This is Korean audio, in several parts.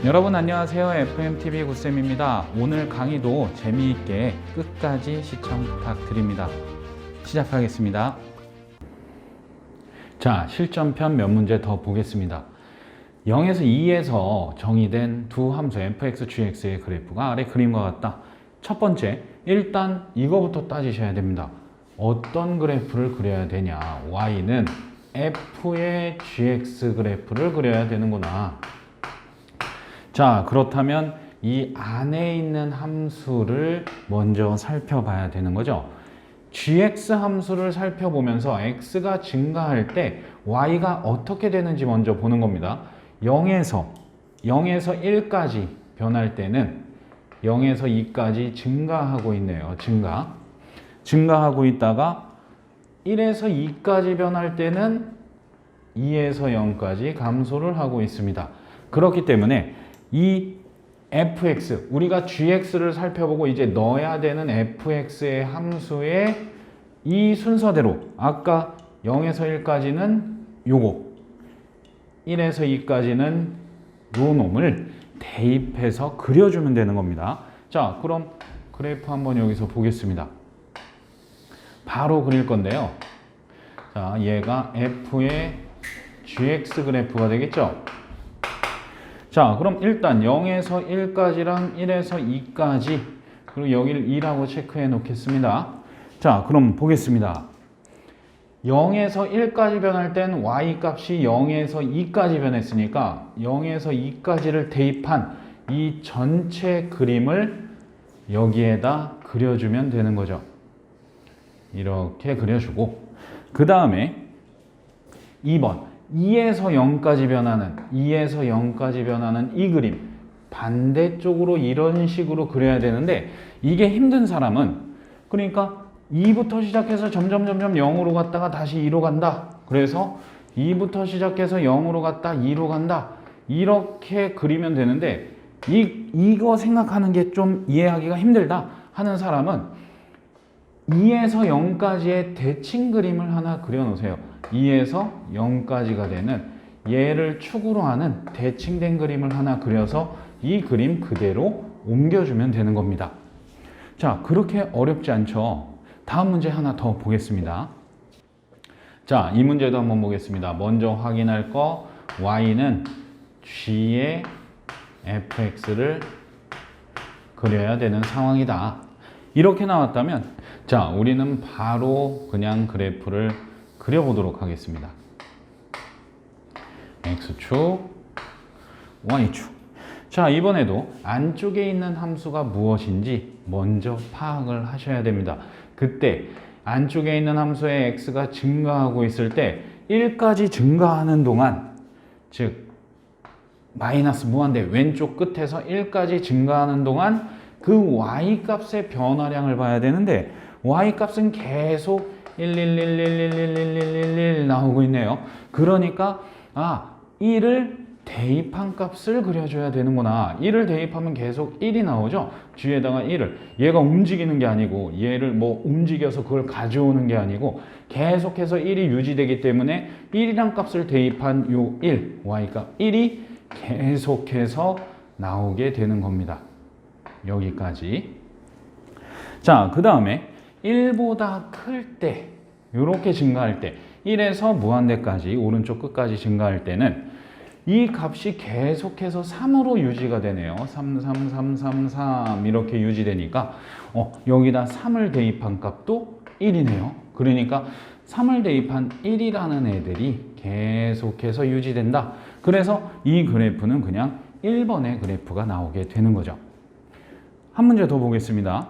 여러분 안녕하세요. FMTV 굿쌤입니다. 오늘 강의도 재미있게 끝까지 시청 부탁드립니다. 시작하겠습니다. 자, 실전편 몇 문제 더 보겠습니다. 0에서 2에서 정의된 두 함수 fx, gx의 그래프가 아래 그림과 같다. 첫 번째, 일단 이거부터 따지셔야 됩니다. 어떤 그래프를 그려야 되냐. y는 f의 gx 그래프를 그려야 되는구나. 자, 그렇다면 이 안에 있는 함수를 먼저 살펴봐야 되는 거죠. gx 함수를 살펴보면서 x가 증가할 때 y가 어떻게 되는지 먼저 보는 겁니다. 0에서 1까지 변할 때는 0에서 2까지 증가하고 있네요. 증가하고 있다가 1에서 2까지 변할 때는 2에서 0까지 감소를 하고 있습니다. 그렇기 때문에 이 fx, 우리가 gx를 살펴보고 이제 넣어야 되는 fx의 함수의 이 순서대로 아까 0에서 1까지는 요거, 1에서 2까지는 요 놈을 대입해서 그려주면 되는 겁니다. 자, 그럼 그래프 한번 여기서 보겠습니다. 바로 그릴 건데요. 자, 얘가 f의 gx 그래프가 되겠죠? 자, 그럼 일단 0에서 1까지랑 1에서 2까지, 그리고 여기를 2라고 체크해 놓겠습니다. 자, 그럼 보겠습니다. 0에서 1까지 변할 땐 y 값이 0에서 2까지 변했으니까 0에서 2까지를 대입한 이 전체 그림을 여기에다 그려주면 되는 거죠. 이렇게 그려주고, 그 다음에 2번 2에서 0까지 변하는 이 그림 반대쪽으로 이런 식으로 그려야 되는데, 이게 힘든 사람은 그러니까 2부터 시작해서 점점 0으로 갔다가 다시 2로 간다. 그래서 2부터 시작해서 0으로 갔다 2로 간다. 이렇게 그리면 되는데, 이거 생각하는 게 좀 이해하기가 힘들다 하는 사람은 2에서 0까지의 대칭 그림을 하나 그려 놓으세요. 2에서 0까지가 되는 얘를 축으로 하는 대칭된 그림을 하나 그려서 이 그림 그대로 옮겨주면 되는 겁니다. 자, 그렇게 어렵지 않죠? 다음 문제 하나 더 보겠습니다. 자, 이 문제도 한번 보겠습니다. 먼저 확인할 거, y는 g의 fx를 그려야 되는 상황이다. 이렇게 나왔다면, 자, 우리는 바로 그냥 그래프를 그려보도록 하겠습니다. x축, y축. 자, 이번에도 안쪽에 있는 함수가 무엇인지 먼저 파악을 하셔야 됩니다. 그때 안쪽에 있는 함수의 x가 증가하고 있을 때 1까지 증가하는 동안, 즉 마이너스 무한대 왼쪽 끝에서 1까지 증가하는 동안 그 y 값의 변화량을 봐야 되는데, y 값은 계속 1 나오고 있네요. 그러니까 1을 대입한 값을 그려줘야 되는구나. 1을 대입하면 계속 1이 나오죠. 뒤에다가 1을, 얘가 움직이는 게 아니고, 얘를 뭐 움직여서 그걸 가져오는 게 아니고 계속해서 1이 유지되기 때문에 1이란 값을 대입한 요 1, y값 1이 계속해서 나오게 되는 겁니다. 여기까지. 자, 그 다음에 1보다 클 때, 이렇게 증가할 때, 1에서 무한대까지 오른쪽 끝까지 증가할 때는 이 값이 계속해서 3으로 유지가 되네요. 3 이렇게 유지되니까 여기다 3을 대입한 값도 1이네요. 그러니까 3을 대입한 1이라는 애들이 계속해서 유지된다. 그래서 이 그래프는 그냥 1번의 그래프가 나오게 되는 거죠. 한 문제 더 보겠습니다.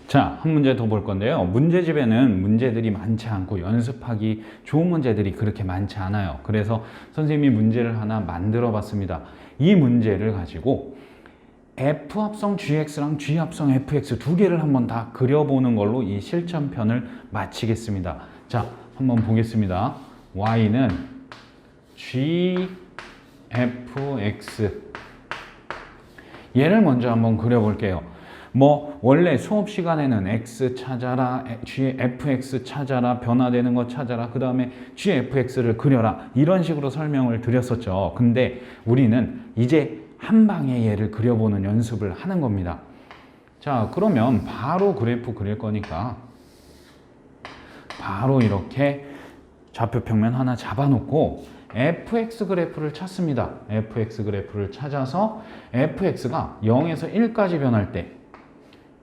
자, 한 문제 더 볼 건데요. 문제집에는 문제들이 많지 않고 연습하기 좋은 문제들이 그렇게 많지 않아요. 그래서 선생님이 문제를 하나 만들어 봤습니다. 이 문제를 가지고 F합성 GX랑 G합성 FX 두 개를 한번 다 그려보는 걸로 이 실전편을 마치겠습니다. 자, 한번 보겠습니다. Y는 GFX, 얘를 먼저 한번 그려볼게요. 뭐 원래 수업 시간에는 x 찾아라, gfx 찾아라, 변화되는 거 찾아라, 그 다음에 gfx를 그려라, 이런 식으로 설명을 드렸었죠. 근데 우리는 이제 한 방에 얘를 그려보는 연습을 하는 겁니다. 자, 그러면 바로 그래프 그릴 거니까 바로 이렇게 좌표평면 하나 잡아놓고 fx 그래프를 찾습니다. fx 그래프를 찾아서 fx가 0에서 1까지 변할 때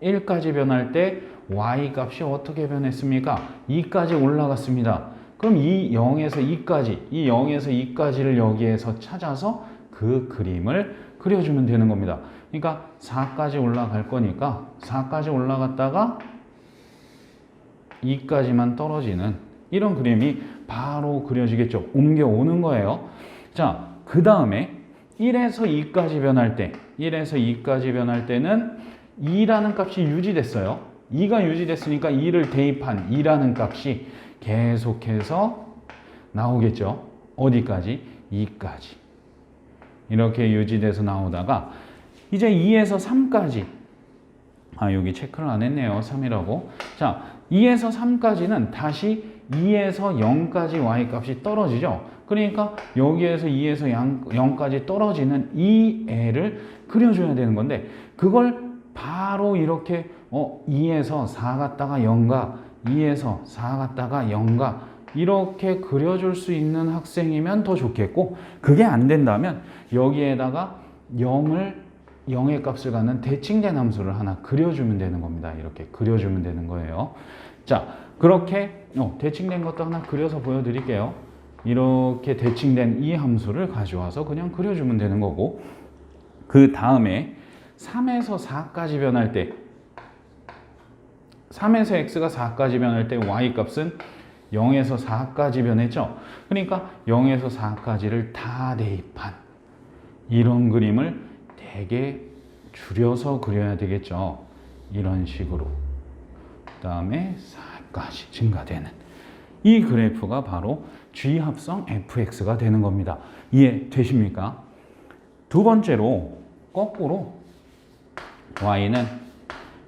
1까지 변할 때 y 값이 어떻게 변했습니까? 2까지 올라갔습니다. 그럼 이 0에서 2까지, 이 0에서 2까지를 여기에서 찾아서 그 그림을 그려주면 되는 겁니다. 그러니까 4까지 올라갈 거니까 4까지 올라갔다가 2까지만 떨어지는 이런 그림이 바로 그려지겠죠. 옮겨오는 거예요. 자, 그 다음에 1에서 2까지 변할 때 1에서 2까지 변할 때는 2라는 값이 유지됐어요. 2가 유지됐으니까 2를 대입한 2라는 값이 계속해서 나오겠죠. 어디까지? 2까지. 이렇게 유지돼서 나오다가 이제 2에서 3까지, 여기 체크를 안 했네요. 3이라고. 자, 2에서 3까지는 다시 2에서 0까지 y값이 떨어지죠. 그러니까 여기에서 2에서 0까지 떨어지는 이 애를 그려줘야 되는 건데, 그걸 바로 이렇게 2에서 4 갔다가 0가, 2에서 4 갔다가 0가 이렇게 그려줄 수 있는 학생이면 더 좋겠고, 그게 안 된다면 여기에다가 0의 값을 갖는 대칭된 함수를 하나 그려주면 되는 겁니다. 이렇게 그려주면 되는 거예요. 자, 그렇게 대칭된 것도 하나 그려서 보여드릴게요. 이렇게 대칭된 이 함수를 가져와서 그냥 그려주면 되는 거고, 그 다음에 3에서 4까지 변할 때 3에서 x가 4까지 변할 때 y값은 0에서 4까지 변했죠. 그러니까 0에서 4까지를 다 대입한 이런 그림을 되게 줄여서 그려야 되겠죠. 이런 식으로. 그 다음에 4까지 증가되는 이 그래프가 바로 G합성 fx가 되는 겁니다. 이해되십니까? 두 번째로 거꾸로 y는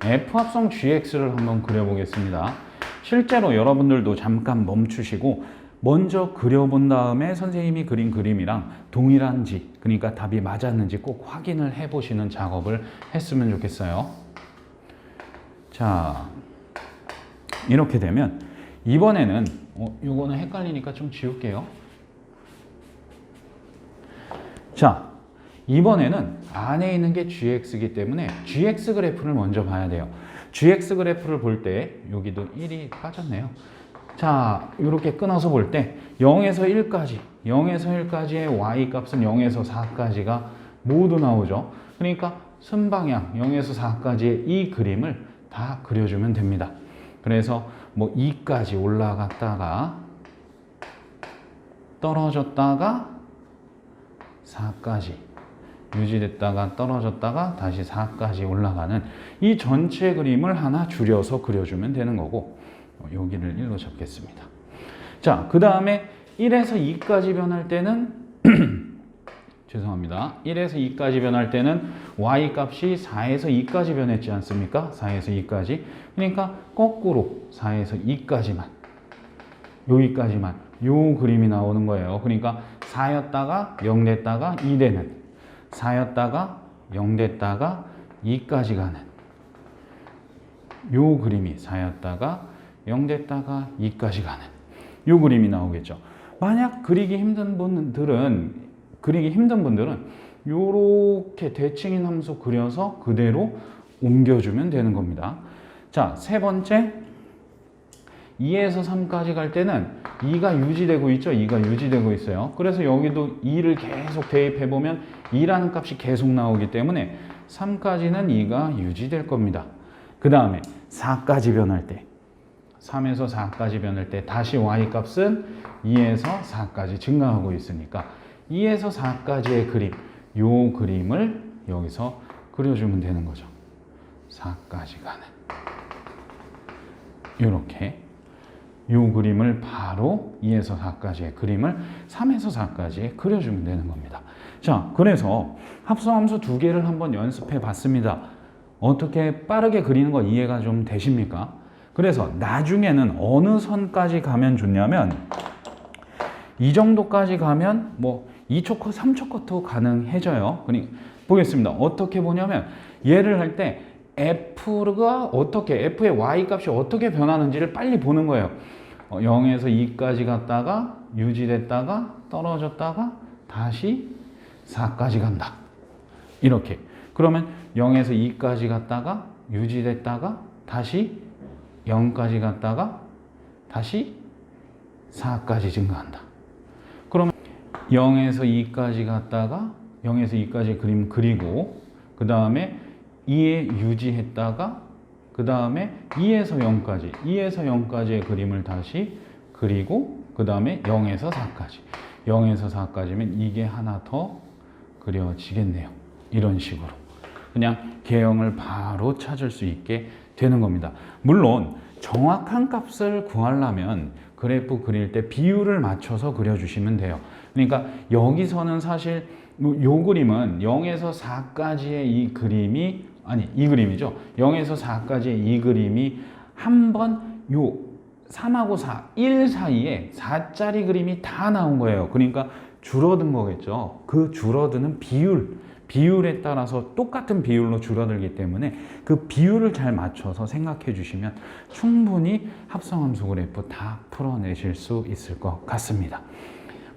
f합성 gx를 한번 그려보겠습니다. 실제로 여러분들도 잠깐 멈추시고 먼저 그려본 다음에 선생님이 그린 그림이랑 동일한지, 그러니까 답이 맞았는지 꼭 확인을 해보시는 작업을 했으면 좋겠어요. 자, 이렇게 되면 이번에는 요거는 헷갈리니까 좀 지울게요. 자, 이번에는 안에 있는 게 gx이기 때문에 gx 그래프를 먼저 봐야 돼요. gx 그래프를 볼 때 여기도 1이 빠졌네요. 자, 이렇게 끊어서 볼 때 0에서 1까지의 y 값은 0에서 4까지가 모두 나오죠. 그러니까 순방향 0에서 4까지의 이 그림을 다 그려주면 됩니다. 그래서 뭐 2까지 올라갔다가 떨어졌다가 4까지 유지됐다가 떨어졌다가 다시 4까지 올라가는 이 전체 그림을 하나 줄여서 그려주면 되는 거고, 여기를 1로 잡겠습니다. 자, 그 다음에 1에서 2까지 변할 때는 죄송합니다. 1에서 2까지 변할 때는 y값이 4에서 2까지 변했지 않습니까? 4에서 2까지. 그러니까 거꾸로 4에서 2까지만, 여기까지만 요 그림이 나오는 거예요. 그러니까 4였다가 0 됐다가 2 되는, 4였다가 0 됐다가 2까지 가는 요 그림이 4였다가 0 됐다가 2까지 가는 요 그림이 나오겠죠. 만약 그리기 힘든 분들은 요렇게 대칭인 함수 그려서 그대로 옮겨주면 되는 겁니다. 자, 세 번째 2에서 3까지 갈 때는 2가 유지되고 있죠. 2가 유지되고 있어요. 그래서 여기도 2를 계속 대입해보면 2라는 값이 계속 나오기 때문에 3까지는 2가 유지될 겁니다. 그 다음에 4까지 변할 때 3에서 4까지 변할 때 다시 y값은 2에서 4까지 증가하고 있으니까 2에서 4까지의 그림, 요 그림을 여기서 그려주면 되는 거죠. 4까지 가는 요렇게 요 그림을 바로 2에서 4까지의 그림을 3에서 4까지에 그려주면 되는 겁니다. 자, 그래서 합성함수 두 개를 한번 연습해 봤습니다. 어떻게 빠르게 그리는 거 이해가 좀 되십니까? 그래서 나중에는 어느 선까지 가면 좋냐면 이 정도까지 가면 뭐 2초 컷, 3초 컷도 가능해져요. 그러니까 보겠습니다. 어떻게 보냐면 얘를 할 때 F가 어떻게, F의 Y 값이 어떻게 변하는지를 빨리 보는 거예요. 0에서 2까지 갔다가 유지됐다가 떨어졌다가 다시 4까지 간다. 이렇게. 그러면 0에서 2까지 갔다가 유지됐다가 다시 0까지 갔다가 다시 4까지 증가한다. 그러면 0에서 2까지 갔다가 0에서 2까지 그림 그리고 그 다음에 2에 유지했다가 그 다음에 2에서 0까지 2에서 0까지의 그림을 다시 그리고 그 다음에 0에서 4까지 0에서 4까지면 이게 하나 더 그려지겠네요. 이런 식으로 그냥 개형을 바로 찾을 수 있게 되는 겁니다. 물론 정확한 값을 구하려면 그래프 그릴 때 비율을 맞춰서 그려주시면 돼요. 그러니까 여기서는 사실 요 그림은 0에서 4까지의 이 그림이 아니 이 그림이죠. 0에서 4까지의 이 그림이 한 번 요 3하고 4, 1 사이에 4짜리 그림이 다 나온 거예요. 그러니까 줄어든 거겠죠. 그 줄어드는 비율에 따라서 똑같은 비율로 줄어들기 때문에 그 비율을 잘 맞춰서 생각해 주시면 충분히 합성함수 그래프 다 풀어내실 수 있을 것 같습니다.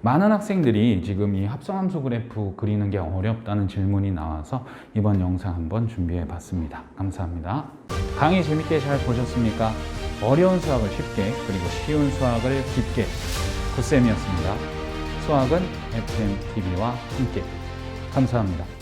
많은 학생들이 지금 이 합성함수 그래프 그리는 게 어렵다는 질문이 나와서 이번 영상 한번 준비해 봤습니다. 감사합니다. 강의 재밌게 잘 보셨습니까? 어려운 수학을 쉽게 그리고 쉬운 수학을 깊게 굿쌤이었습니다. 수학은 FMTV와 함께. 감사합니다.